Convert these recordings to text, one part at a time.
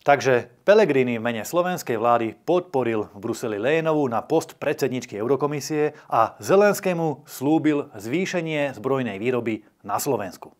Takže Pellegrini v mene slovenskej vlády podporil v Bruseli Leyenovú na post predsedničky Eurokomisie a Zelenskému slúbil zvýšenie zbrojnej výroby na Slovensku.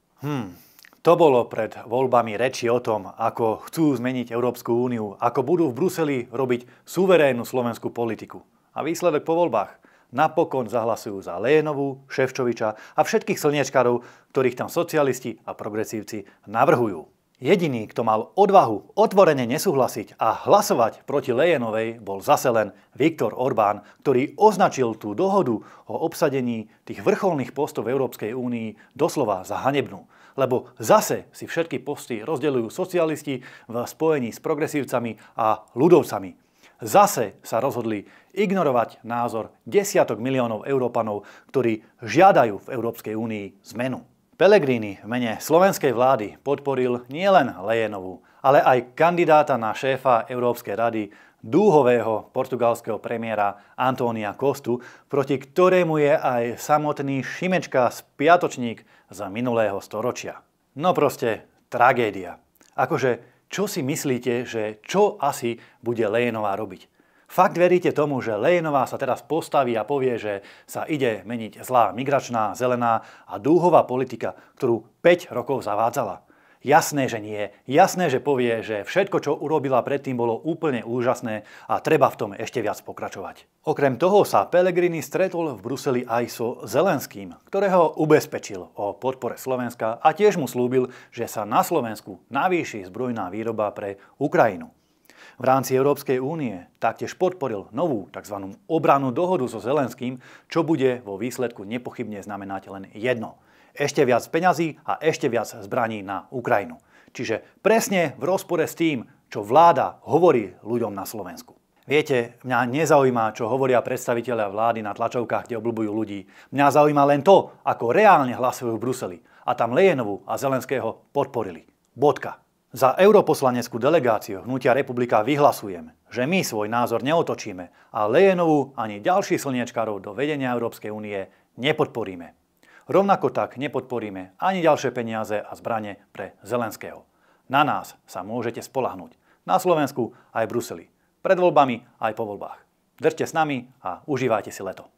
To bolo pred voľbami reči o tom, ako chcú zmeniť Európsku úniu, ako budú v Bruseli robiť suverénnu slovenskú politiku. A výsledok po voľbách: napokon zahlasujú za Leyenovú, Šefčoviča a všetkých slniečkarov, ktorých tam socialisti a progresívci navrhujú. Jediný, kto mal odvahu otvorene nesúhlasiť a hlasovať proti Leyenovej, bol zase len Viktor Orbán, ktorý označil tú dohodu o obsadení tých vrcholných postov v Európskej únii doslova za hanebnú. Lebo zase si všetky posty rozdeľujú socialisti v spojení s progresívcami a ľudovcami. Zase sa rozhodli ignorovať názor desiatok miliónov Európanov, ktorí žiadajú v Európskej únii zmenu. Pellegrini v mene slovenskej vlády podporil nielen Leyenovú, ale aj kandidáta na šéfa Európskej rady, dúhového portugalského premiéra Antónia Costu, proti ktorému je aj samotný Šimečka spiatočník z minulého storočia. No proste tragédia. Akože, čo si myslíte, že čo asi bude Leyenová robiť? Fakt veríte tomu, že Leyenová sa teraz postaví a povie, že sa ide meniť zlá migračná, zelená a dúhová politika, ktorú 5 rokov zavádzala? Jasné, že nie. Jasné, že povie, že všetko, čo urobila predtým, bolo úplne úžasné a treba v tom ešte viac pokračovať. Okrem toho sa Pellegrini stretol v Bruseli aj so Zelenským, ktorého ubezpečil o podpore Slovenska a tiež mu slúbil, že sa na Slovensku navýši zbrojná výroba pre Ukrajinu. V rámci Európskej únie taktiež podporil novú tzv. Obrannú dohodu so Zelenským, čo bude vo výsledku nepochybne znamenať len jedno: ešte viac peňazí a ešte viac zbraní na Ukrajinu. Čiže presne v rozpore s tým, čo vláda hovorí ľuďom na Slovensku. Viete, mňa nezaujíma, čo hovoria predstavitelia vlády na tlačovkách, kde obľúbujú ľudí. Mňa zaujíma len to, ako reálne hlasujú v Bruseli. A tam Leyenovú a Zelenského podporili. Bodka. Za europoslaneckú delegáciu Hnutia Republika vyhlasujem, že my svoj názor neotočíme a Leyenovú ani ďalších slniečkarov do vedenia Európskej únie nepodporíme. Rovnako tak nepodporíme ani ďalšie peniaze a zbrane pre Zelenského. Na nás sa môžete spoľahnúť. Na Slovensku aj v Bruseli. Pred voľbami aj po voľbách. Držte s nami a užívajte si leto.